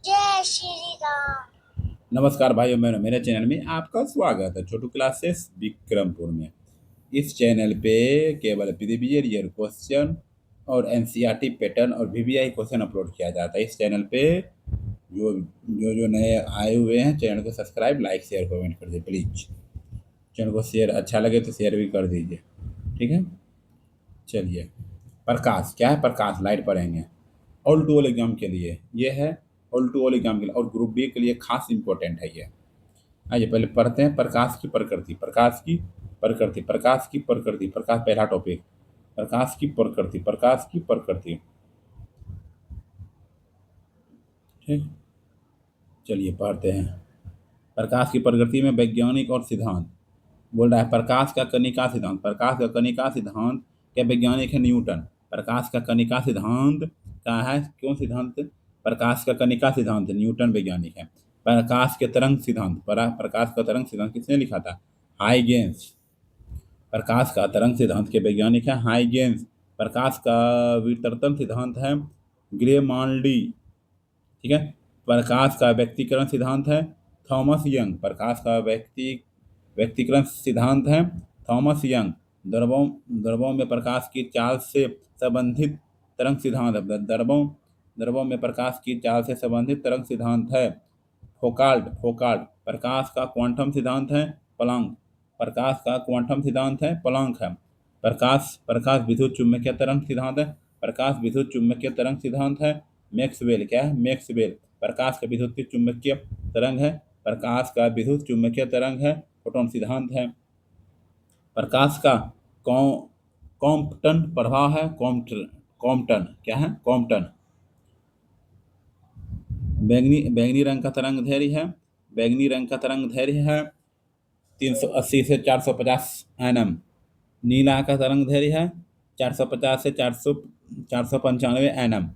जय श्री राम। नमस्कार भाइयों बहनों, मेरे चैनल में आपका स्वागत है। छोटू क्लासेस विक्रमपुर में। इस चैनल पे केवल प्रीवियस ईयर क्वेश्चन और एनसीईआरटी पैटर्न और वीवीआई क्वेश्चन अपलोड किया जाता है। इस चैनल पे जो जो जो नए आए हुए हैं, चैनल को सब्सक्राइब, लाइक, शेयर, कमेंट कर दीजिए प्लीज। चैनल को शेयर अच्छा लगे तो शेयर भी कर दीजिए, ठीक है। चलिए, प्रकाश क्या है? प्रकाश लाइट पढ़ेंगे ऑल टू ऑल एग्जाम के लिए। ये है ऑल टू ऑल एग्जाम के लिए और ग्रुप बी के लिए खास इंपॉर्टेंट है ये। आइए पहले पढ़ते हैं प्रकाश की प्रकृति। प्रकाश पहला टॉपिक। प्रकाश की प्रकृति। ठीक, चलिए पढ़ते हैं। प्रकाश की प्रकृति में वैज्ञानिक और सिद्धांत। बोल रहा है प्रकाश का कनिका सिद्धांत। प्रकाश का कनिका सिद्धांत के वैज्ञानिक है न्यूटन। प्रकाश का कनिका सिद्धांत का है क्यों सिद्धांत? प्रकाश का कनिका सिद्धांत न्यूटन वैज्ञानिक है। प्रकाश के तरंग सिद्धांत। प्रकाश का तरंग सिद्धांत किसने लिखा था? हाइगेंस। प्रकाश का तरंग सिद्धांत के वैज्ञानिक है हाइगेंस। प्रकाश का विवर्तन सिद्धांत है ग्रेमाल्डी। ठीक है। प्रकाश का व्यक्तीकरण सिद्धांत है थॉमस यंग। प्रकाश का व्यक्तीकरण सिद्धांत है थॉमस यंग। द्रवों द्रवों में प्रकाश की चाल से संबंधित तरंग सिद्धांत है। द्रवों में प्रकाश की चाल से संबंधित तरंग सिद्धांत है फोकाल्ट। प्रकाश का क्वांटम सिद्धांत है प्लैंक। प्रकाश का क्वांटम सिद्धांत है प्लैंक है। प्रकाश विद्युत चुम्बकीय तरंग सिद्धांत है। प्रकाश विद्युत चुम्बकीय तरंग सिद्धांत है मैक्सवेल। क्या है? मैक्सवेल। प्रकाश का विद्युत चुम्बकीय तरंग है। प्रकाश का विद्युत चुम्बकीय तरंग है फोटॉन सिद्धांत है। प्रकाश का कॉम्पटन प्रभाव है कॉम्पटन। क्या है? कॉम्पटन। बैंगनी रंग का तरंग दैर्घ्य है। बैंगनी रंग का तरंग दैर्घ्य है 380 से 450 एनएम। नीला का तरंग दैर्घ्य है 450 से 495 एनएम।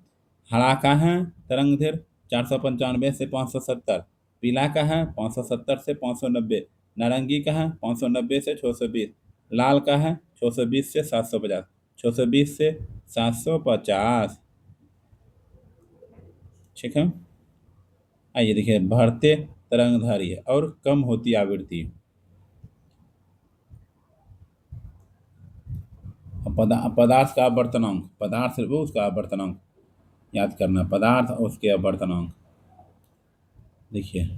हरा का है तरंग दैर्घ्य 495 से 570। पीला का है 570 से 590। नारंगी का है 590 से 620। लाल का है 620 से 750। 620 से 750। ठीक है। आइए देखिए, बढ़ते तरंगधारी है और कम होती आवृत्ति। पदार्थ का आवर्तनांक। पदार्थ सिर्फ उसका आवर्तनांक याद करना। पदार्थ और उसके आवर्तनांक। देखिए,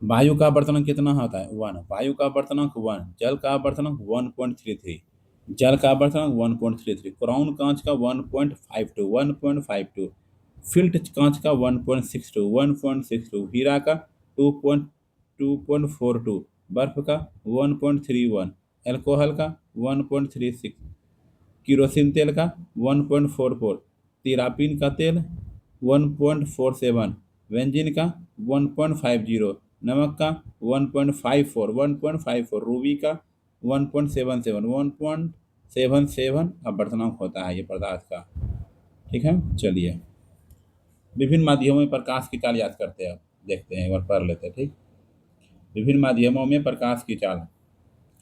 वायु का आवर्तनांक कितना होता है? 1। वायु का आवर्तनांक 1। जल का आवर्तनांक 1.33। जल का आवर्तनांक 1.33। क्राउन कांच का 1.52। 1.52। फिल्ट कांच का 1.62। 1.62। हीरा का 2.42। बर्फ का 1.31। अल्कोहल का 1.36। किरोसिन तेल का 1.44। तिरापिन का तेल 1.47। बेंजीन का 1.50। नमक का 1.54। 1.54। रूबी का 1.77। 1.77 अपवर्तनांक होता है ये पदार्थ का। ठीक है। चलिए, विभिन्न माध्यमों में प्रकाश की चाल याद करते हैं। देखते हैं, एक बार पढ़ लेते हैं। ठीक। विभिन्न माध्यमों में प्रकाश की चाल।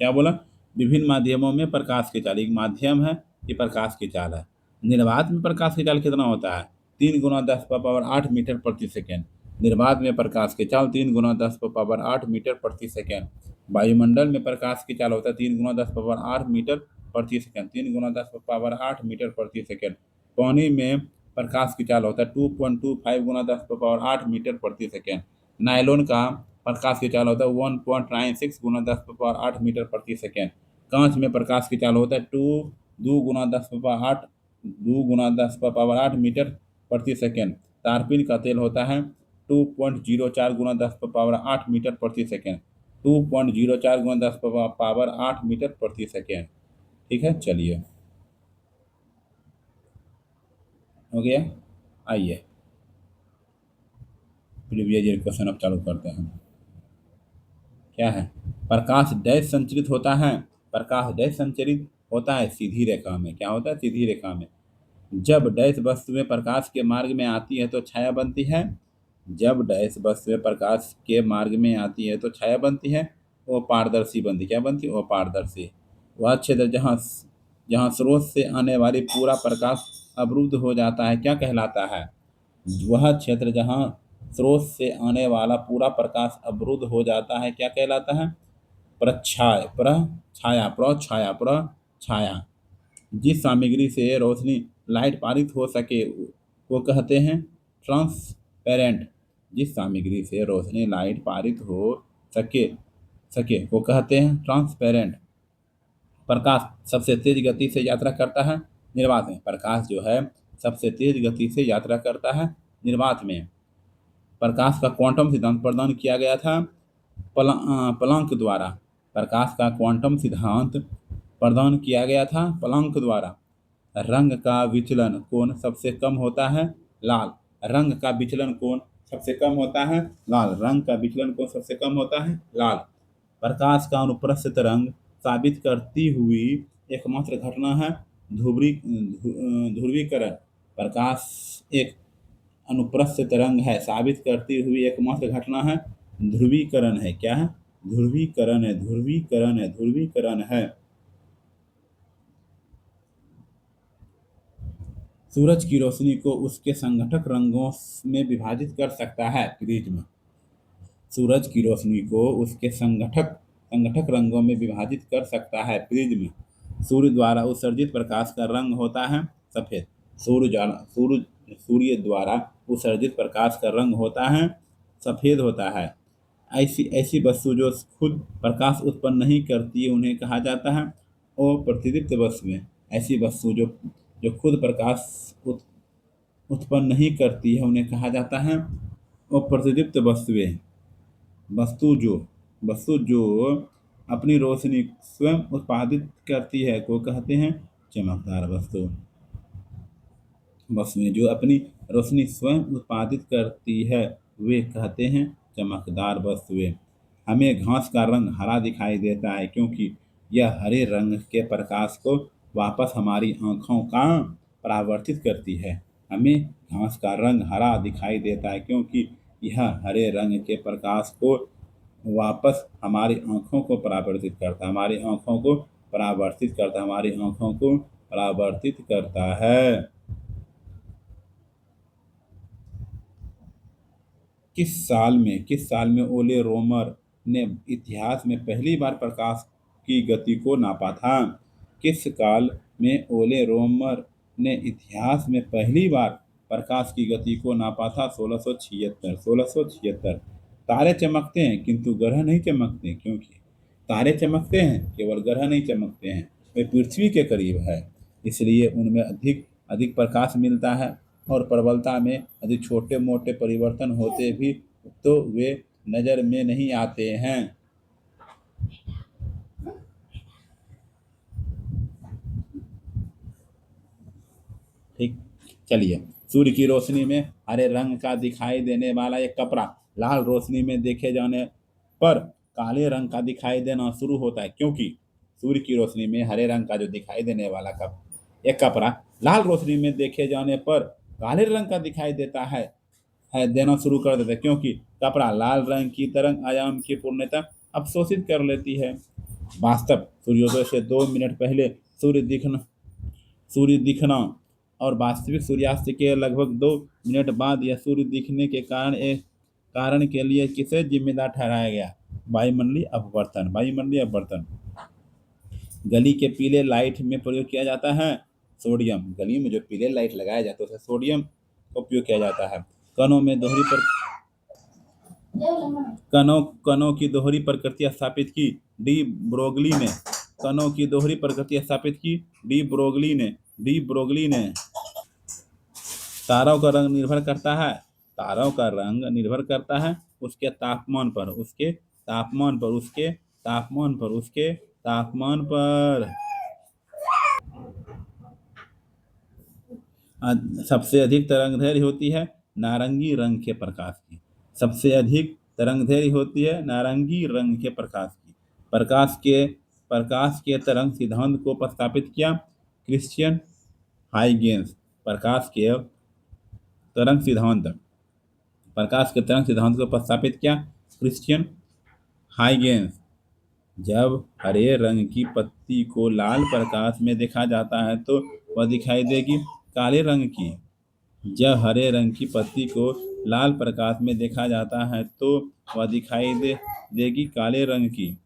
क्या बोला? विभिन्न माध्यमों में प्रकाश की चाल। एक माध्यम है, ये प्रकाश की चाल है। निर्वात में प्रकाश की चाल कितना होता है? 3 × 10⁻8 मीटर प्रति सेकेंड। निर्वात में प्रकाश की चाल 3 × 10⁻8 मीटर प्रति सेकेंड। वायुमंडल में प्रकाश की चाल होता है 3 × 10⁻8 मीटर प्रति सेकेंड। 3 × 10⁻8 मीटर प्रति सेकेंड। पानी में प्रकाश की चाल होता है 2.25 × 10⁻8 मीटर प्रति सेकेंड। नायलॉन का प्रकाश की चाल होता है 1.96 × 10⁻8 मीटर प्रति सेकेंड। कांच में प्रकाश की चाल होता है 2 × 10⁻8 मीटर प्रति सेकेंड। तारपीन का तेल होता है 2.04 × 10⁻8 मीटर प्रति सेकेंड। 2.04 × 10⁻8 मीटर प्रति सेकेंड। ठीक है। चलिए, हो गया। आइए प्रीवियस ईयर क्वेश्चन अब चालू करते हैं। क्या है? प्रकाश डैश संचरित होता है। प्रकाश डैश संचरित होता है सीधी रेखा में। क्या होता है? सीधी रेखा में। जब डैश वस्तु में प्रकाश के मार्ग में आती है तो छाया बनती है। जब डैश वस्तु में प्रकाश के मार्ग में आती है तो छाया बनती है। वो पारदर्शी बनती। क्या बनती है? वो पारदर्शी। वह क्षेत्र जहाँ जहाँ स्रोत से आने वाली पूरा प्रकाश अवरुद्ध हो जाता है क्या कहलाता है? वह क्षेत्र जहाँ स्रोत से आने वाला पूरा प्रकाश अवरुद्ध हो जाता है क्या कहलाता है? प्रछाया प्रछाया प्रछाया। जिस सामग्री से रोशनी लाइट पारित हो सके वो कहते हैं ट्रांसपेरेंट। जिस सामग्री से रोशनी लाइट पारित हो सके सके वो कहते हैं ट्रांसपेरेंट। प्रकाश सबसे तेज गति से यात्रा करता है निर्वात में। प्रकाश जो है सबसे तेज गति से यात्रा करता है निर्वात में। प्रकाश का क्वांटम सिद्धांत प्रदान किया गया था प्लांक द्वारा। प्रकाश का क्वांटम सिद्धांत प्रदान किया गया था प्लांक द्वारा। रंग का विचलन कोण सबसे कम होता है लाल। रंग का विचलन कोण सबसे कम होता है लाल। रंग का विचलन कोण सबसे कम होता है लाल। प्रकाश का अनुप्रस्थ तरंग साबित करती हुई एकमात्र घटना है ध्रुवीकरण। प्रकाश एक अनुप्रस्थ तरंग है साबित करती हुई एकमात्र घटना है ध्रुवीकरण है। क्या है? ध्रुवीकरण है ध्रुवीकरण है ध्रुवीकरण है। सूरज की रोशनी को उसके संघटक रंगों में विभाजित कर सकता है प्रिज्म। सूरज की रोशनी को उसके संघटक रंगों में विभाजित कर सकता है प्रिज्म। सूर्य द्वारा उत्सर्जित प्रकाश का रंग होता है सफेद। सूर्य द्वारा उत्सर्जित प्रकाश का रंग होता है सफेद होता है। ऐसी ऐसी वस्तु जो खुद प्रकाश उत्पन्न नहीं करती है उन्हें कहा जाता है अप्रतिदीप्त वस्तुएं। ऐसी वस्तु जो खुद प्रकाश उत्पन्न नहीं करती है उन्हें कहा जाता है अप्रतिदीप्त वस्तुएं। वस्तु जो अपनी रोशनी स्वयं उत्पादित करती है को कहते हैं चमकदार वस्तु। वस्तुएं जो अपनी रोशनी स्वयं उत्पादित करती है वे कहते हैं चमकदार वस्तुएं। हमें घास का रंग हरा दिखाई देता है क्योंकि यह हरे रंग के प्रकाश को वापस हमारी आँखों का परावर्तित करती है। हमें घास का रंग हरा दिखाई देता है क्योंकि यह हरे रंग के प्रकाश को वापस हमारी आँखों को परावर्तित करता है हमारी आँखों को परावर्तित करता है हमारी आँखों को परावर्तित करता है। किस साल में ओले रोमर ने इतिहास में पहली बार प्रकाश की गति को नापा था? किस काल में ओले रोमर ने इतिहास में पहली बार प्रकाश की गति को नापा था? 1676। तारे चमकते हैं किंतु ग्रह नहीं चमकते क्योंकि तारे चमकते हैं केवल ग्रह नहीं चमकते हैं। वे पृथ्वी के करीब है इसलिए उनमें अधिक प्रकाश मिलता है और प्रबलता में अधिक छोटे मोटे परिवर्तन होते भी तो वे नजर में नहीं आते हैं। ठीक, चलिए। सूर्य की रोशनी में हरे रंग का दिखाई देने वाला एक कपड़ा लाल रोशनी में देखे जाने पर काले रंग का दिखाई देना शुरू होता है क्योंकि सूर्य की रोशनी में हरे रंग का जो दिखाई देने वाला एक कपड़ा लाल रोशनी में देखे जाने पर काले रंग का दिखाई देता है देना शुरू कर देता है क्योंकि कपड़ा लाल रंग की तरंग आयाम की पूर्णता अवशोषित कर लेती है। वास्तव सूर्योदय से 2 मिनट पहले सूर्य दिखना और वास्तविक सूर्यास्त के लगभग 2 मिनट बाद यह सूर्य दिखने के कारण के लिए किसे जिम्मेदार ठहराया गया? वायुमंडलीय अपवर्तन। गली के पीले लाइट में प्रयोग किया जाता है सोडियम। गली में जो पीले लाइट लगाया जाता है उसमें सोडियम का उपयोग किया जाता है। कणों की दोहरी प्रकृति स्थापित की डी ब्रोगली ने। कणों की दोहरी प्रकृति स्थापित की डी ब्रोगली ने। तारों का रंग निर्भर करता है उसके तापमान पर। सबसे अधिक तरंगदैर्घ्य होती है नारंगी रंग के प्रकाश की। सबसे अधिक तरंगदैर्घ्य होती है नारंगी रंग के प्रकाश की। प्रकाश के तरंग सिद्धांत को प्रस्तावित किया क्रिश्चियन हाइगेंस। प्रकाश के तरंग सिद्धांत को प्रस्तावित किया क्रिश्चियन हाइगेंस। जब हरे रंग की पत्ती को लाल प्रकाश में देखा जाता है तो वह दिखाई देगी काले रंग की। जब हरे रंग की पत्ती को लाल प्रकाश में देखा जाता है तो वह दिखाई देगी काले रंग की।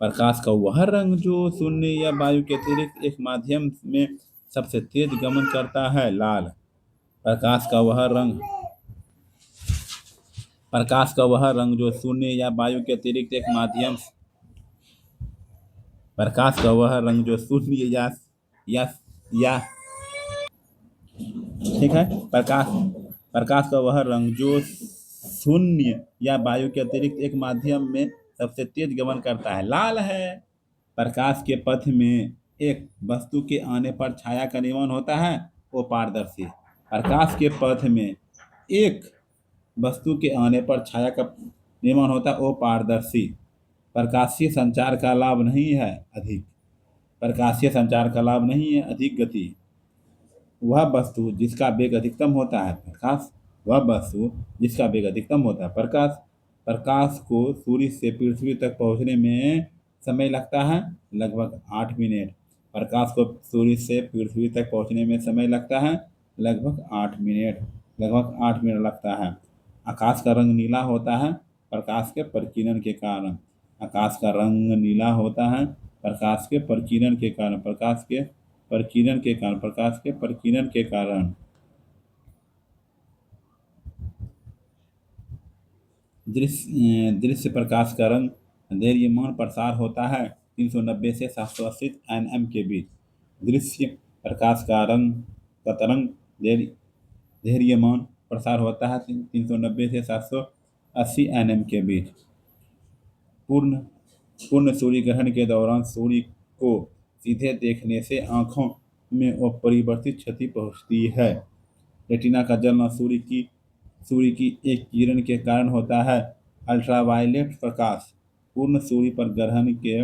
प्रकाश का वह रंग जो शून्य या वायु के अतिरिक्त एक माध्यम में सबसे तेज गमन करता है, लाल। प्रकाश का वह रंग प्रकाश का वह रंग जो शून्य या वायु के अतिरिक्त एक माध्यम प्रकाश का वह रंग जो शून्य या ठीक है। प्रकाश प्रकाश का वह रंग जो शून्य या वायु के अतिरिक्त एक माध्यम में सबसे तेज गमन करता है, लाल है। प्रकाश के पथ में एक वस्तु के आने पर छाया का निर्माण होता है, वो पारदर्शी। प्रकाश के पथ में एक वस्तु के आने पर छाया का निर्माण होता है, वो पारदर्शी। प्रकाशीय संचार का लाभ नहीं है अधिक प्रकाशीय संचार का लाभ नहीं है अधिक गति। वह वस्तु जिसका वेग अधिकतम होता है प्रकाश वह वस्तु जिसका वेग अधिकतम होता है प्रकाश। प्रकाश को सूर्य से पृथ्वी तक पहुंचने में समय लगता है लगभग 8 मिनट। प्रकाश को सूर्य से पृथ्वी तक पहुंचने में समय लगता है लगभग 8 मिनट लगता है। आकाश का रंग नीला होता है प्रकाश के प्रकीर्णन के कारण। आकाश का रंग नीला होता है प्रकाश के प्रकीर्णन के कारण। प्रकाश के प्रकीर्णन के कारण दृश्य प्रकाश का रंग दैर्घ्यमान प्रसार होता है 390 से 780 nm के बीच। दृश्य प्रकाश का तरंग दैर्घ्यमान प्रसार होता है 390 से 780 nm के बीच। पूर्ण सूर्य ग्रहण के दौरान सूर्य को सीधे देखने से आंखों में अपरिवर्तित क्षति पहुंचती है। रेटिना का जलना सूर्य की एक किरण के कारण होता है, अल्ट्रावायलेट प्रकाश। पूर्ण सूर्य पर ग्रहण के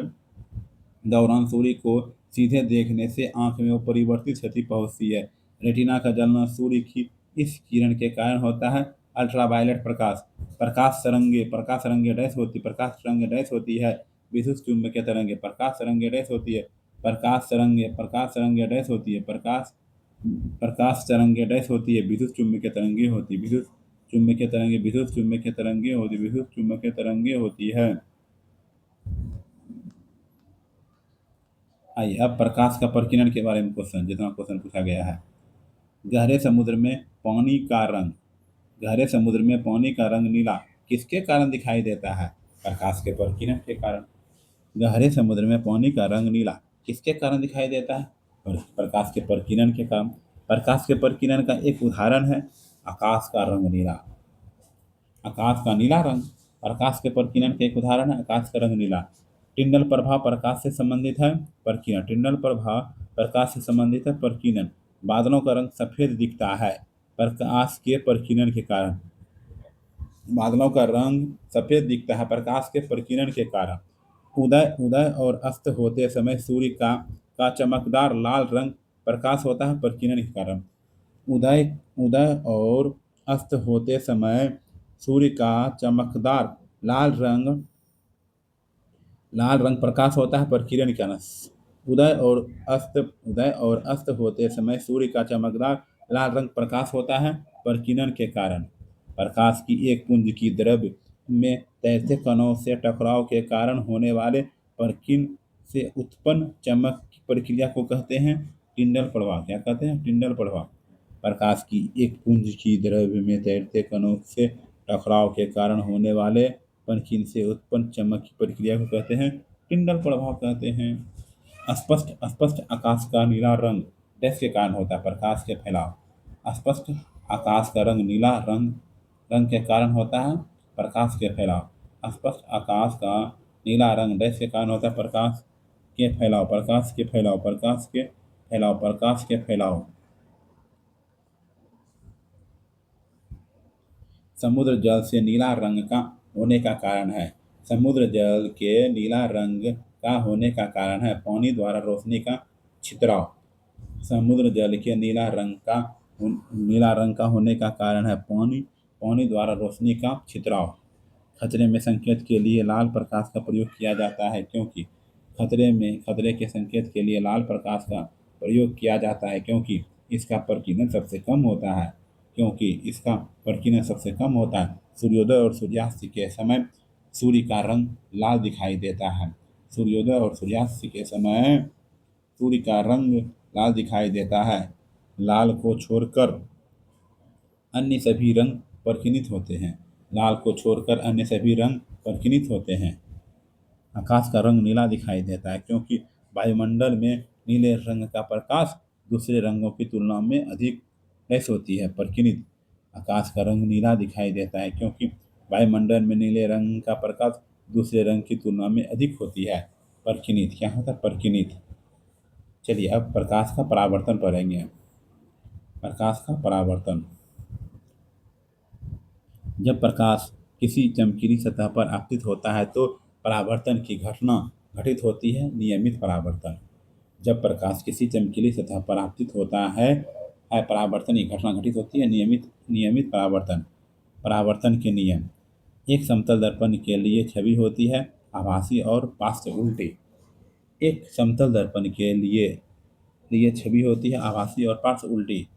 दौरान सूर्य को सीधे देखने से आंख में अपरिवर्तित क्षति पहुंचती है। रेटिना का जलना सूर्य की इस किरण के कारण होता है, अल्ट्रावायलेट प्रकाश। प्रकाश तरंगे डैश होती है विद्युत चुम्बकीय तरंगे। प्रकाश तरंगे डैश होती है विद्युत चुम्बकीय तरंगे होती है। आइए अब प्रकाश का प्रकीर्णन के बारे में जितना क्वेश्चन पूछा गया है। गहरे समुद्र में पानी का रंग नीला किसके कारण दिखाई देता है? प्रकाश के प्रकीर्णन के कारण। गहरे समुद्र में पानी का रंग नीला किसके कारण दिखाई देता है? प्रकाश के प्रकीर्णन के कारण। प्रकाश के प्रकीर्णन का एक उदाहरण है आकाश का रंग नीला। आकाश का नीला रंग प्रकाश के प्रकीर्णन का एक उदाहरण है आकाश का रंग नीला। टिंडल प्रभाव प्रकाश से संबंधित है प्रकीर्णन। टिंडल प्रभाव प्रकाश से संबंधित है प्रकीर्णन। बादलों का रंग सफेद दिखता है प्रकाश के प्रकीर्णन के कारण। बादलों का रंग सफेद दिखता है प्रकाश के प्रकीर्णन के कारण। उदय और अस्त होते समय सूर्य का चमकदार लाल रंग प्रकाश होता है प्रकीर्णन के कारण। उदय और अस्त होते समय सूर्य का चमकदार लाल रंग प्रकाश होता है प्रकीर्णन के कारण। उदय और अस्त होते समय सूर्य का चमकदार लाल रंग प्रकाश होता है प्रकीर्णन के कारण। प्रकाश की एक पुंज की द्रव्य में तैरते कणों से टकराव के कारण होने वाले प्रकीर्णन से उत्पन्न चमक की प्रक्रिया को कहते हैं टिंडल प्रभाव। क्या कहते हैं? टिंडल प्रभाव। प्रकाश की एक पुंज की द्रव्य में तैरते कणों से टकराव के कारण होने वाले प्रकीर्णन से उत्पन्न चमक की प्रक्रिया को कहते हैं टिंडल प्रभाव कहते हैं। अस्पष्ट आकाश का नीला रंग डैश के कारण होता है? प्रकाश के फैलाव। अस्पष्ट आकाश का रंग नीला रंग के कारण होता है प्रकाश के फैलाव। अस्पष्ट आकाश का नीला रंग डैश के कारण होता है प्रकाश के फैलाव। समुद्र जल से नीला रंग का होने का कारण है। समुद्र जल के नीला रंग का होने का कारण है पानी द्वारा रोशनी का छितराव। समुद्र जल के नीला रंग का होने का कारण है पानी द्वारा रोशनी का छितराव। खतरे में संकेत के लिए लाल प्रकाश का प्रयोग किया जाता है क्योंकि खतरे के संकेत के लिए लाल प्रकाश का प्रयोग किया जाता है क्योंकि इसका प्रकीर्णन सबसे कम होता है। क्योंकि इसका प्रकीर्णन सबसे कम होता है। सूर्योदय और सूर्यास्त के समय सूर्य का रंग लाल दिखाई देता है। सूर्योदय और सूर्यास्त के समय सूर्य का रंग लाल दिखाई देता है। लाल को छोड़कर अन्य सभी रंग प्रकीर्णित होते हैं। लाल को छोड़कर अन्य सभी रंग प्रकीर्णित होते हैं। आकाश का रंग नीला दिखाई देता है क्योंकि वायुमंडल में नीले रंग का प्रकाश दूसरे रंगों की तुलना में अधिक प्रकाश होती है प्रकीर्णित। आकाश का रंग नीला दिखाई देता है क्योंकि वायुमंडल में नीले रंग का प्रकाश दूसरे रंग की तुलना में अधिक होती है प्रकीर्णित। क्या होता है प्रकीर्णित। चलिए अब प्रकाश का परावर्तन पढ़ेंगे। प्रकाश का परावर्तन। जब प्रकाश किसी चमकीली सतह पर आपतित होता है तो परावर्तन की घटना घटित होती है नियमित परावर्तन। जब प्रकाश किसी चमकीली सतह पर आपतित होता है परावर्तन की घटना घटित होती है नियमित परावर्तन। परावर्तन के नियम। एक समतल दर्पण के लिए छवि होती है आभासी और पास से उल्टी। एक समतल दर्पण के लिए छवि होती है आभासी और पास से उल्टी।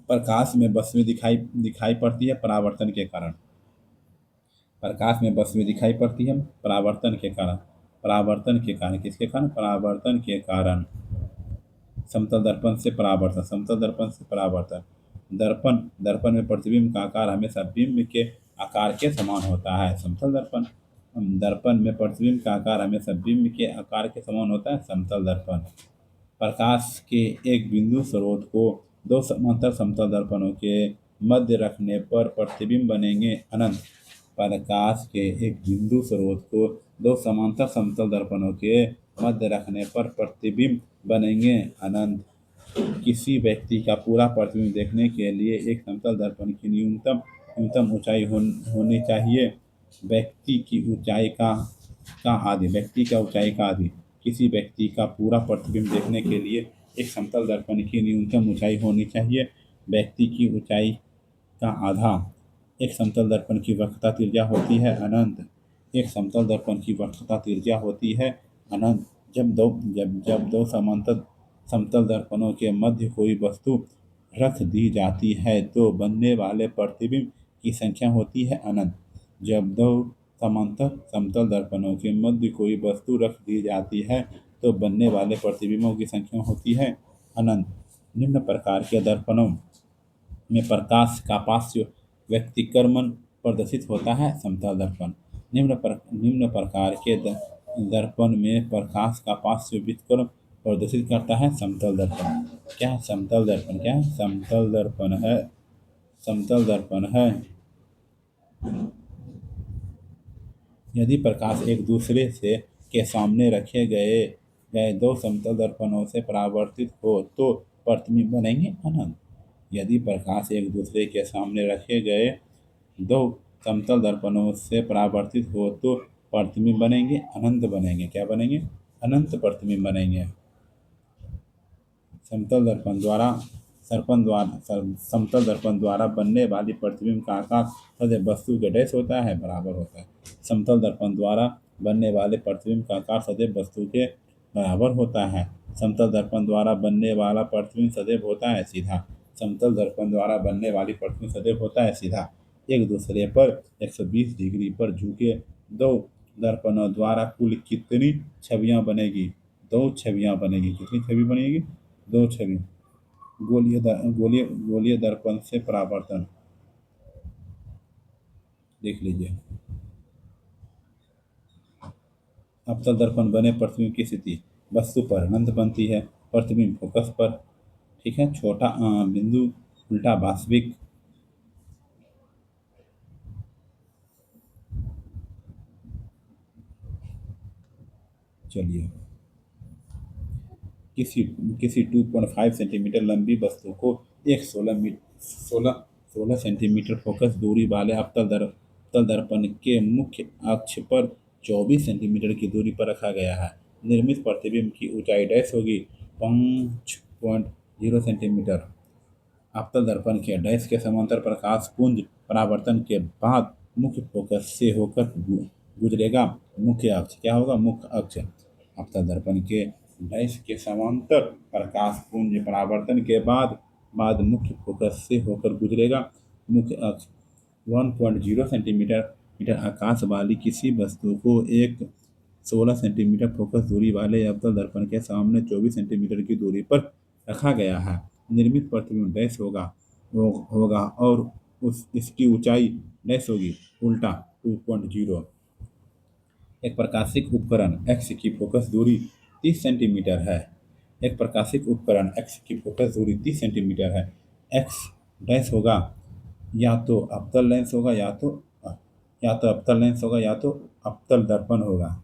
प्रकाश में वस्तुएं दिखाई पड़ती है परावर्तन के कारण। प्रकाश में वस्तुएं दिखाई पड़ती है परावर्तन के कारण। परावर्तन के कारण किसके कारण। परावर्तन के कारण। समतल दर्पण से परावर्तन। समतल दर्पण से परावर्तन। दर्पण में प्रतिबिंब का आकार हमेशा बिंब के आकार के समान होता है। समतल दर्पण में प्रतिबिंब का आकार हमेशा बिंब के आकार के समान होता है। समतल दर्पण। प्रकाश के एक बिंदु स्रोत को दो समांतर समतल दर्पणों के मध्य रखने पर प्रतिबिंब बनेंगे अनंत। प्रकाश के एक बिंदु स्रोत को दो समांतर समतल दर्पणों के मध्य रखने पर प्रतिबिंब बनेंगे अनंत। किसी व्यक्ति का पूरा प्रतिबिंब देखने के लिए एक समतल दर्पण की न्यूनतम ऊंचाई होनी चाहिए। व्यक्ति की ऊंचाई का आधी। किसी व्यक्ति का पूरा प्रतिबिंब देखने के लिए एक समतल दर्पण की न्यूनतम ऊंचाई होनी चाहिए। व्यक्ति की ऊंचाई का आधा। एक समतल दर्पण की वक्रता त्रिज्या होती है अनंत। एक समतल दर्पण की वक्रता त्रिज्या होती है अनंत। जब दो समांतर समतल दर्पणों के मध्य कोई वस्तु रख दी जाती है तो बनने वाले प्रतिबिंब की संख्या होती है अनंत। जब दो समांतर समतल दर्पणों के मध्य कोई वस्तु रख दी जाती है तो बनने वाले प्रतिबिंबों की संख्या होती है अनंत। निम्न प्रकार के दर्पणों में प्रकाश का पार्श्व व्यतिक्रमण प्रदर्शित होता है समतल दर्पण। निम्न प्रकार के दर्पण में प्रकाश का पार्श्व व्यतिक्रमण प्रदर्शित करता है समतल दर्पण। क्या है समतल दर्पण। क्या है समतल दर्पण है। समतल दर्पण है यदि प्रकाश एक दूसरे से के सामने रखे गए दो समतल दर्पणों से परावर्तित हो तो प्रतिबिंब बनेंगे अनंत। यदि प्रकाश एक दूसरे के सामने रखे गए दो समतल दर्पणों से परावर्तित हो तो प्रतिबिंब बनेंगे अनंत बनेंगे। क्या बनेंगे अनंत प्रतिबिंब बनेंगे। समतल दर्पण द्वारा बनने वाली प्रतिबिंब का आकार सदैव वस्तु के डैश होता है बराबर होता है। समतल दर्पण द्वारा बनने वाले प्रतिबिंब का आकार सदैव वस्तु के बराबर होता है। समतल दर्पण द्वारा बनने वाला प्रतिबिंब सदैव होता है सीधा। समतल दर्पण द्वारा बनने वाली प्रतिबिंब सदैव होता है सीधा। एक दूसरे पर 120 डिग्री पर झुके दो दर्पणों द्वारा कुल कितनी छवियां बनेगी। दो छवियां बनेगी। कितनी छवि बनेगी। दो छवि। गोलीय दर्पण से परावर्तन देख लीजिए। अवतल दर्पण बने प्रतिबिंब की स्थिति वस्तु पर अनंत बनती है। प्रतिबिंब फोकस पर। ठीक है। छोटा बिंदु उल्टा वास्तविक। चलिए किसी 2.5 सेंटीमीटर लंबी वस्तु को एक 16 सेंटीमीटर फोकस दूरी वाले अवतल दर्पण के मुख्य अक्ष पर 24 सेंटीमीटर की दूरी पर रखा गया है। निर्मित प्रतिबिंब की ऊंचाई डैश होगी 5.0 सेंटीमीटर। अवतल दर्पण के डैश के समांतर प्रकाश पुंज परावर्तन के बाद मुख्य फोकस से होकर गुजरेगा मुख्य अक्ष। क्या होगा मुख्य अक्ष। अवतल दर्पण के डैश के समांतर प्रकाश पुंज परावर्तन के बाद बाद मुख्य फोकस से होकर गुजरेगा। मुख्य अक्ष 1.0 सेंटीमीटर आकाश वाली किसी वस्तु को एक 16 सेंटीमीटर फोकस दूरी वाले अवतल दर्पण के सामने 24 सेंटीमीटर की दूरी पर रखा गया है। निर्मित प्रतिबिंब डैश होगा और इसकी ऊंचाई डैश होगी उल्टा 2.0। एक प्रकाशिक उपकरण एक्स की फोकस दूरी 30 सेंटीमीटर है। एक प्रकाशिक उपकरण एक्स की फोकस दूरी 30 सेंटीमीटर है। एक्स डैश होगा या तो अवतल लेंस होगा या तो अवतल लेंस होगा या तो अवतल दर्पण होगा।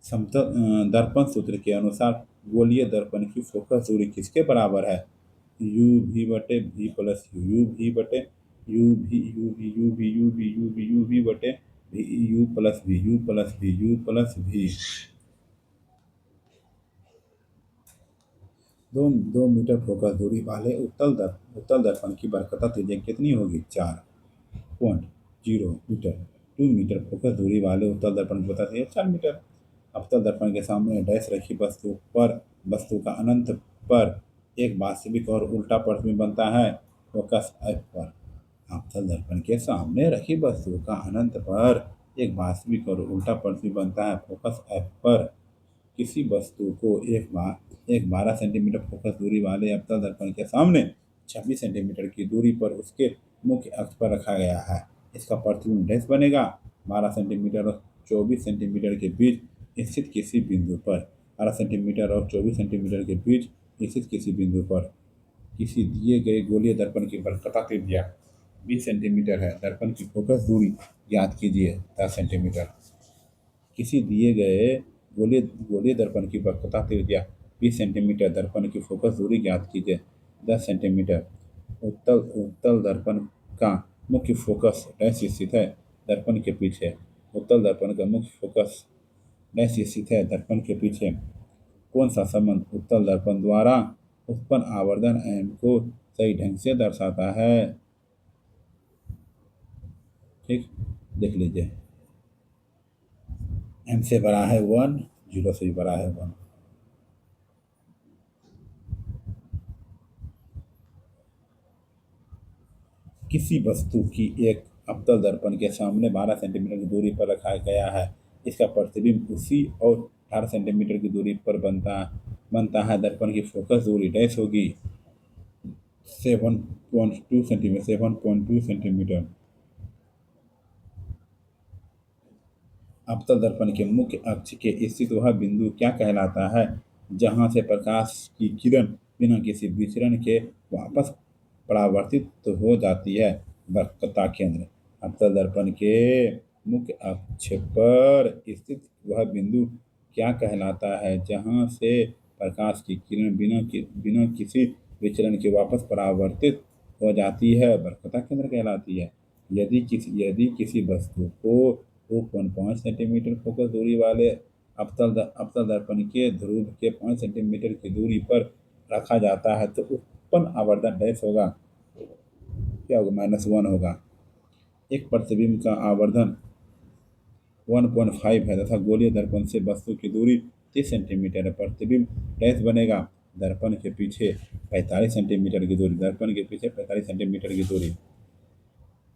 समतल दर्पण सूत्र के अनुसार गोलीय दर्पण की फोकस दूरी किसके बराबर है? यू भी बटे भी प्लस यू भी बटे यू भी यू भी यू भी यू भी यू भी यू भी बटे भी यू प्लस भी यू प्लस भी यू प्लस भी। 2 मीटर फोकस दूरी वाले उत्तल दर्पण की बरकता त्रिज्या कितनी होगी? 4.0 मीटर। 2 मीटर फोकस दूरी वाले उत्तल दर्पण की बरकता त्रिज्या 4 मीटर। अवतल दर्पण के सामने डैश रखी वस्तु का अनंत पर एक वास्तविक और उल्टा प्रतिबिंब बनता है। फोकस एफ पर। अवतल दर्पण के सामने रखी वस्तु का अनंत पर एक वास्तविक और उल्टा प्रतिबिंब बनता है। फोकस एफ पर। किसी वस्तु को एक 12 सेंटीमीटर फोकस दूरी वाले अवतल दर्पण के सामने 26 सेंटीमीटर की दूरी पर उसके मुख्य अक्ष पर रखा गया है। इसका प्रतिबिंब डैश बनेगा 12 सेंटीमीटर और 24 सेंटीमीटर के बीच स्थित किसी बिंदु पर। 12 सेंटीमीटर और 24 सेंटीमीटर के बीच स्थित किसी बिंदु पर। किसी दिए गए गोलीय दर्पण की वक्रता त्रिज्या 20 सेंटीमीटर है। दर्पण की फोकस दूरी ज्ञात कीजिए 10 सेंटीमीटर। किसी दिए गए गोलीय दर्पण की वक्रता त्रिज्या 20 सेंटीमीटर। दर्पण की फोकस दूरी ज्ञात कीजिए 10 सेंटीमीटर। उत्तल दर्पण का मुख्य फोकस डैश स्थित है? दर्पण के पीछे। उत्तल दर्पण का मुख्य फोकस डैश स्थित है? दर्पण के पीछे। कौन सा संबंध उत्तल दर्पण द्वारा उत्पन्न आवर्धन एम को सही ढंग से दर्शाता है? ठीक, देख लीजिए। एम से बड़ा है 1, 0 से भी बड़ा है 1। किसी वस्तु की एक अवतल दर्पण के सामने 12 सेंटीमीटर की दूरी पर रखा गया है। इसका प्रतिबिंब उसी और 18 सेंटीमीटर की दूरी पर बनता है। दर्पण की फोकस दूरी डैश होगी 7.2 सेंटीमीटर। अवतल दर्पण के मुख्य अक्ष के स्थित वह बिंदु क्या कहलाता है जहां से प्रकाश की किरण बिना किसी विचरण के वापस परावर्तित हो जाती है? वक्रता केंद्र। अवतल दर्पण के मुख्य अक्ष पर स्थित वह बिंदु क्या कहलाता है जहां से प्रकाश की किरण बिना किसी विचलन के वापस परावर्तित हो जाती है? वक्रता केंद्र कहलाती है। यदि किसी वस्तु को 2.5 सेंटीमीटर फोकस दूरी वाले अवतल दर्पण के ध्रुव के 5 सेंटीमीटर की दूरी पर रखा जाता है तो उत्पन्न आवर्धन डैश होगा, क्या होगा? -1 होगा। एक प्रतिबिंब का आवर्धन 1.5 है तथा गोलीय दर्पण से वस्तु की दूरी 30 सेंटीमीटर है। प्रतिबिंब डैश बनेगा दर्पण के पीछे 45 सेंटीमीटर की दूरी। दर्पण के पीछे 45 सेंटीमीटर की दूरी।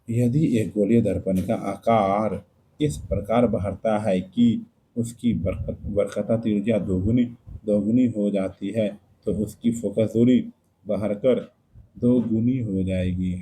यदि एक गोलीय दर्पण का आकार इस प्रकार बढ़ता है कि उसकी वक्रता त्रिज्या दोगुनी हो जाती है तो उसकी फोकस दूरी बढ़कर 2 गुनी हो जाएगी।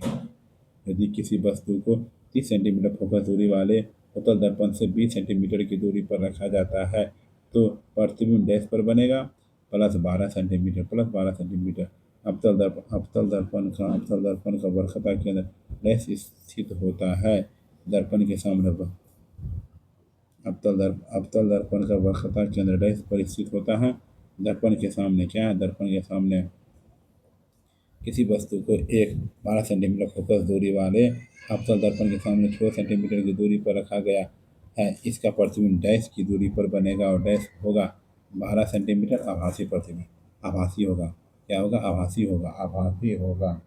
यदि किसी वस्तु को 30 सेंटीमीटर फोकस दूरी वाले उत्तल दर्पण से 20 सेंटीमीटर की दूरी पर रखा जाता है तो प्रतिबिंब डैश पर बनेगा +12 सेंटीमीटर। अवतल दर्पण का वक्रता केंद्र डैश स्थित होता है? दर्पण के सामने अवतल दर्पण का वक्रता केंद्र डैश पर स्थित होता है। दर्पण के सामने क्या है? दर्पण के सामने किसी वस्तु को एक 12 सेंटीमीटर फोकस दूरी वाले अवतल दर्पण के सामने 6 सेंटीमीटर की दूरी पर रखा गया है। इसका प्रतिबिंब डैश की दूरी पर बनेगा और डैश होगा 12 सेंटीमीटर। आभासी प्रतिबिंब आभासी होगा। क्या होगा? आभासी होगा।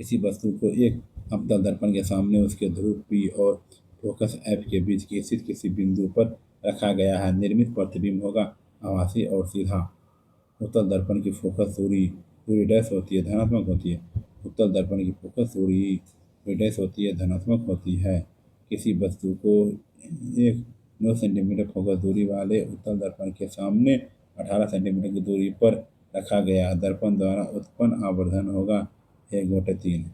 किसी वस्तु को एक अवतल दर्पण के सामने उसके ध्रुव P और फोकस एफ के बीच की स्थित किसी बिंदु पर रखा गया है। निर्मित प्रतिबिंब होगा आभासी और सीधा। उत्तल दर्पण की फोकस दूरी दूरी डैश होती है, धनात्मक होती है। उत्तल दर्पण की फोकस दूरी दूरी डैश होती है, धनात्मक होती है। किसी वस्तु को एक 9 सेंटीमीटर फोकस दूरी वाले उत्तल दर्पण के सामने 18 सेंटीमीटर की दूरी पर रखा गया। दर्पण द्वारा उत्पन्न आवर्धन होगा 1/3।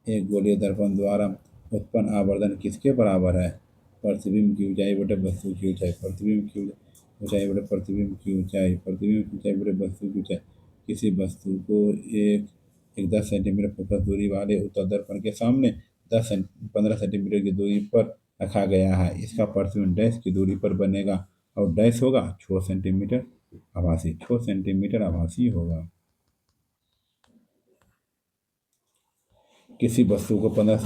एक गोलीय दर्पण द्वारा उत्पन्न आवर्धन किसके बराबर है? प्रतिबिंब की ऊंचाई बटे वस्तु की ऊंचाई। प्रतिबिंब की ऊंचाई बटे प्रतिबिंब की ऊंचाई। प्रतिबिंब की ऊंचाई बटे वस्तु की ऊंचाई। किसी वस्तु को एक एक 10 सेंटीमीटर फोकस दूरी वाले उत्तल दर्पण के सामने 15 सेंटीमीटर की दूरी पर रखा गया है। इसका प्रतिबिंब डैश की दूरी पर बनेगा और डैश होगा 6 सेंटीमीटर आभासी। 6 सेंटीमीटर आभासी होगा। किसी वस्तु को 15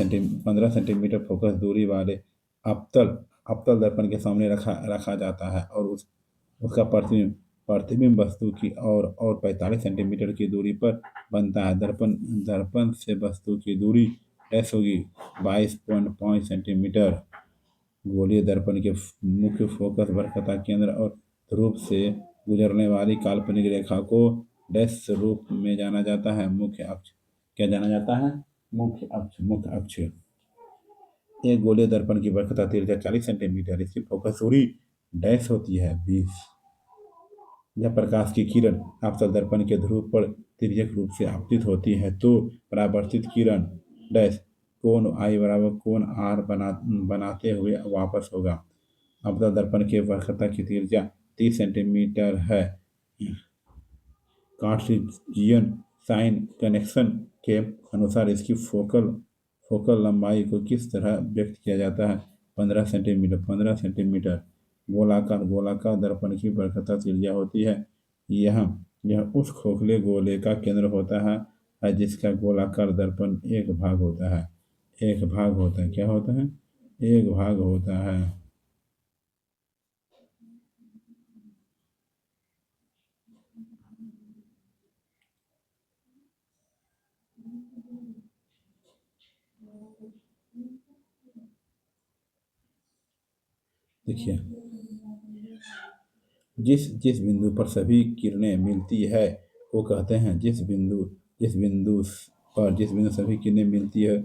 सेंटीमीटर फोकस दूरी वाले अवतल अवतल दर्पण के सामने रखा जाता है और उसका प्रतिबिंब प्रतिबिंब वस्तु की और 45 सेंटीमीटर की दूरी पर बनता है। दर्पण दर्पण से वस्तु की दूरी डैश होगी 22.5 सेंटीमीटर। गोलीय दर्पण के मुख्य फोकस वक्रता केंद्र और ध्रुव से गुजरने वाली काल्पनिक रेखा को डैश रूप में जाना जाता है। मुख्य अक्ष क्या जाना जाता है? मुख्य अक्ष। मुख्य अक्ष। एक गोलीय दर्पण की वक्रता तिरछा 40 सेंटीमीटर। इसकी फोकस दूरी डैश होती है 20। जब प्रकाश की किरण आपतल दर्पण के ध्रुव पर तिर्यक रूप से आपतित होती है तो परावर्तित किरण डैश कोण आई बराबर कोण आर बनाते हुए वापस होगा। आपतल दर्पण के वक्रता की त्रिज्या 30 सेंटीमीटर है। कार्टेशियन साइन कन्वेंशन के अनुसार इसकी फोकल लंबाई को किस तरह व्यक्त किया जाता है? 15 सेंटीमीटर। 15 सेंटीमीटर। गोलाकार दर्पण की वक्रता त्रिज्या होती है। यह यह उस खोखले गोले का केंद्र होता है जिसका गोलाकार दर्पण एक भाग होता है। एक भाग होता है। क्या होता है? एक भाग होता है। देखिए, जिस जिस बिंदु पर सभी किरणें मिलती है वो कहते हैं जिस बिंदु सभी किरणें मिलती है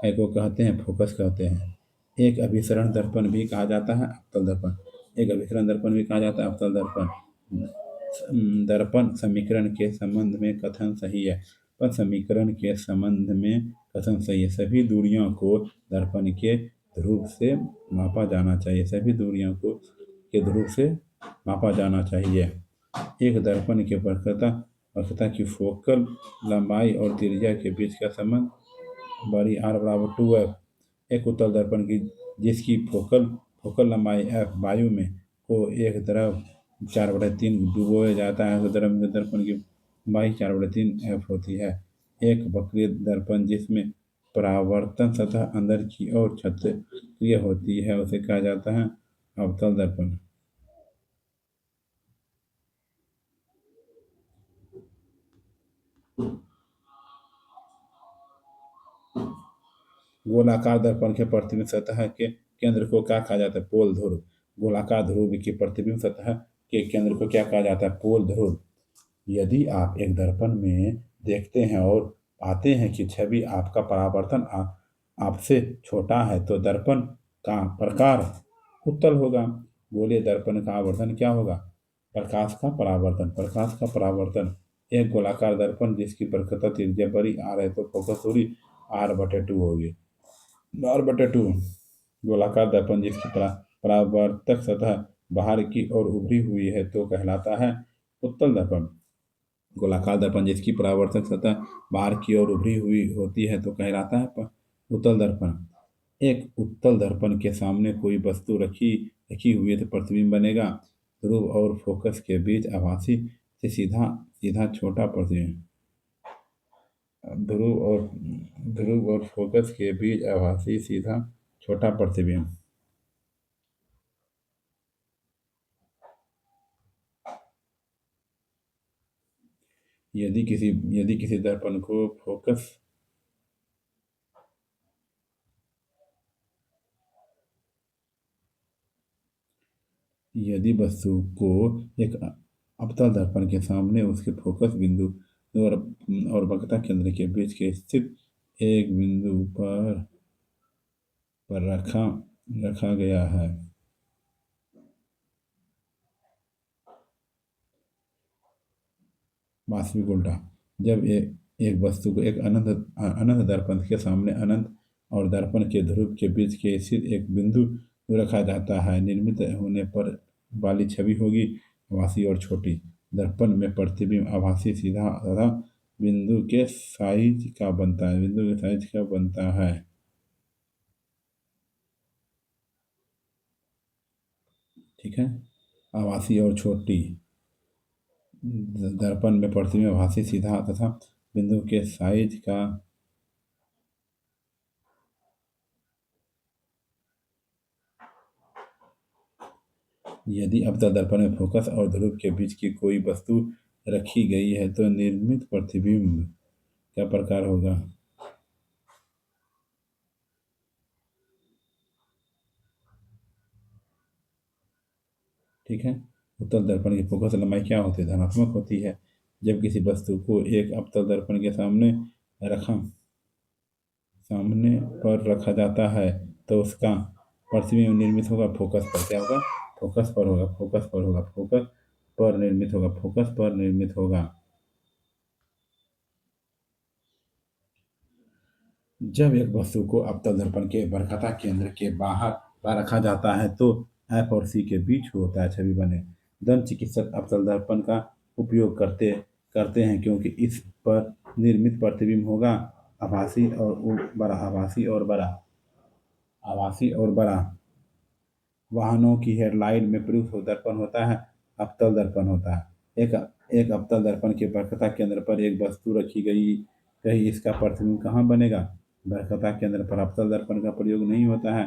को कहते हैं फोकस कहते हैं। एक अभिसरण दर्पण भी कहा जाता है अवतल दर्पण। एक अभिसरण दर्पण भी कहा जाता है अवतल दर्पण। दर्पण समीकरण के संबंध में कथन सही है। पर समीकरण के संबंध में कथन सही है। सभी दूरियों को दर्पण के ध्रुव से मापा जाना चाहिए। सभी दूरियों को के ध्रुव से मापा जाना चाहिए। एक दर्पण के वक्रता की फोकल लंबाई और त्रिज्या के बीच का संबंध बड़ी आर बराबर 2f। एक उत्तल दर्पण की जिसकी फोकल लंबाई f वायु में को एक तरफ 4/3 डुबोया जाता है तो दर्पण की लंबाई 4/3 f होती है। एक वक्रीय दर्पण जिसमें परावर्तन सतह अंदर की ओर क्षत्रिय होती है उसे कहा जाता है अवतल दर्पण। गोलाकार दर्पण के प्रतिबिंब सतह के केंद्र को क्या कहा जाता है? पोल ध्रुव। गोलाकार ध्रुव की प्रतिबिंब सतह के केंद्र को क्या कहा जाता है? पोल ध्रुव। यदि आप एक दर्पण में देखते हैं और पाते हैं कि छवि आपका परावर्तन आपसे छोटा है तो दर्पण का प्रकार उत्तल होगा। गोलीय दर्पण का आवर्धन क्या होगा? प्रकाश का परावर्तन। प्रकाश का परावर्तन। एक गोलाकार दर्पण जिसकी वक्रता त्रिज्या बड़ी आर है तो फोकस दूरी r/2 होगी। r/2। गोलाकार दर्पण जिसकी परावर्तक सतह बाहर की ओर उभरी हुई है तो कहलाता है उत्तल दर्पण। गोलाकार दर्पण जिसकी परावर्तक सतह बाहर की ओर उभरी हुई होती है तो कहलाता है उत्तल दर्पण। एक उत्तल दर्पण के सामने कोई वस्तु रखी हुई है तो प्रतिबिंब बनेगा। ध्रुव और फोकस के बीच आभासी से सीधा सीधा छोटा प्रतिबिंब। ध्रुव और फोकस के बीच आभासी सीधा छोटा प्रतिबिंब। यदि किसी दर्पण को फोकस यदि वस्तु को एक अवतल दर्पण के सामने उसके फोकस बिंदु और वक्रता केंद्र के बीच के स्थित एक बिंदु पर रखा गया है। वास्तविक उल्टा, जब एक वस्तु को एक अनंत दर्पण के सामने अनंत और दर्पण के ध्रुव के बीच के स्थित एक बिंदु रखा जाता है, निर्मित होने पर वाली छवि होगी आभासी और छोटी। दर्पण में प्रतिबिंब आभासी सीधा तथा बिंदु के साइज का बनता है। ठीक है, आभासी और छोटी। दर्पण में प्रतिबिंब आभासी सीधा तथा बिंदु के साइज का यदि अवतल दर्पण में फोकस और ध्रुव के बीच की कोई वस्तु रखी गई है तो निर्मित प्रतिबिंब क्या प्रकार होगा? ठीक है, उत्तल दर्पण की फोकस लंबाई क्या होती है? धनात्मक होती है। जब किसी वस्तु को एक अवतल दर्पण के सामने पर रखा जाता है तो उसका प्रतिबिंब निर्मित होगा फोकस पर। क्या होगा? फोकस पर होगा, फोकस पर होगा, फोकस पर निर्मित होगा, फोकस पर निर्मित होगा। जब एक वस्तु को अवतल दर्पण के वक्रता केंद्र के बाहर पर रखा जाता है तो एफ और सी के बीच होता है छवि बने। दंत चिकित्सक अवतल दर्पण का उपयोग करते हैं क्योंकि इस पर निर्मित प्रतिबिंब होगा आभासी और बड़ा। वाहनों की हेडलाइट में प्रयुक्त दर्पण होता है अवतल दर्पण होता है। एक अवतल दर्पण के वक्रता केंद्र पर एक वस्तु रखी गई कहीं इसका प्रतिबिंब कहाँ बनेगा? वक्रता केंद्र पर। अवतल दर्पण का प्रयोग नहीं होता है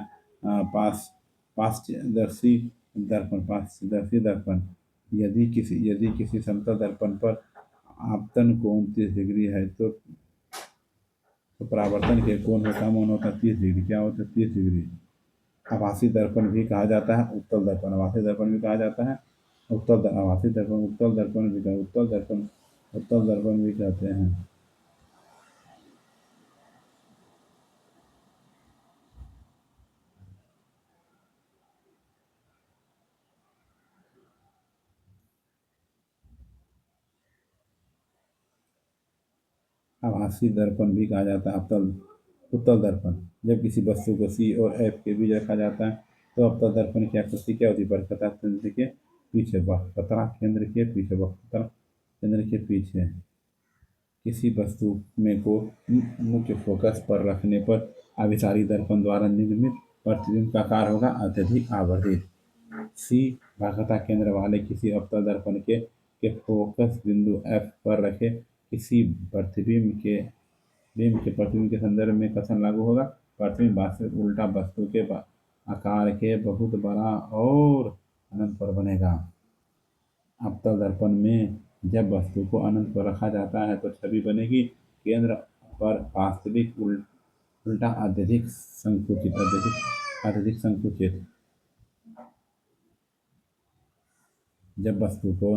पारदर्शी दर्पण। यदि किसी समतल दर्पण पर आपतन कोण 30 डिग्री है तो परावर्तन के कोण का मान होता है 30 डिग्री। क्या होता है? 30 डिग्री। आभासी दर्पण भी कहा जाता है उत्तल दर्पण। आभासी दर्पण भी कहा जाता है आभासी दर्पण उत्तल दर्पण भी कहते हैं। आभासी दर्पण भी कहा जाता है उत्तल दर्पण। जब किसी वस्तु को सी और एफ के बीच रखा जाता है तो अवतल दर्पण की आकृति क्या होती है? वक्रता केंद्र के पीछे, वक्रता केंद्र के पीछे किसी वस्तु में को मुख्य फोकस पर रखने पर अभिसारी दर्पण द्वारा निर्मित प्रतिबिंब का आकार होगा अत्यधिक आवर्धित। सी वक्रता केंद्र वाले किसी अवतल दर्पण के फोकस बिंदु एफ पर रखे किसी प्रतिबिंब के संदर्भ में कथन लागू होगा? प्रतिबिंब वास्तविक उल्टा वस्तु के आकार के बहुत बड़ा और अनंत पर बनेगा। अवतल दर्पण में जब वस्तु को अनंत पर रखा जाता है तो छवि बनेगी केंद्र पर वास्तविक उल्टा अत्यधिक संकुचित। जब वस्तु को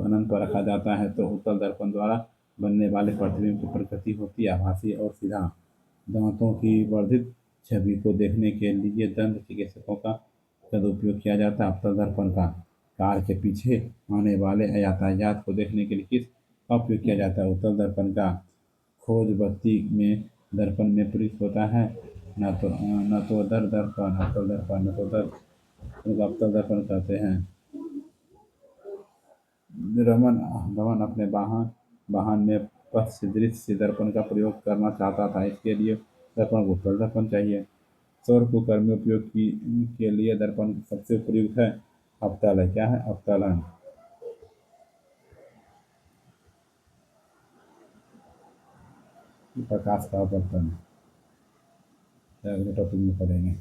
अनंत पर रखा जाता है तो उत्तल दर्पण द्वारा बनने वाले प्रतिबिंब की प्रकृति होती है आभासी और सीधा। दांतों की वर्धित छवि को देखने के लिए दंत चिकित्सकों का सदुपयोग किया जाता है अवतल दर्पण का। कार के पीछे आने वाले यातायात को देखने के लिए किसका उपयोग किया जाता है? उत्तल दर्पण का। खोज बत्ती में दर्पण में प्रयुक्त होता है नतोदर दर्पण। अवतल दर्पण कहते हैं। रमन अपने वाहन में पथ दृश्य दर्पण का प्रयोग करना चाहता था, इसके लिए दर्पण को उत्तल दर्पण चाहिए। सौर कुकर में उपयोग के लिए दर्पण सबसे उपयुक्त है अवतल है। क्या है? अवतलन। प्रकाश का अपवर्तन अगले टॉपिक में पढ़ेंगे।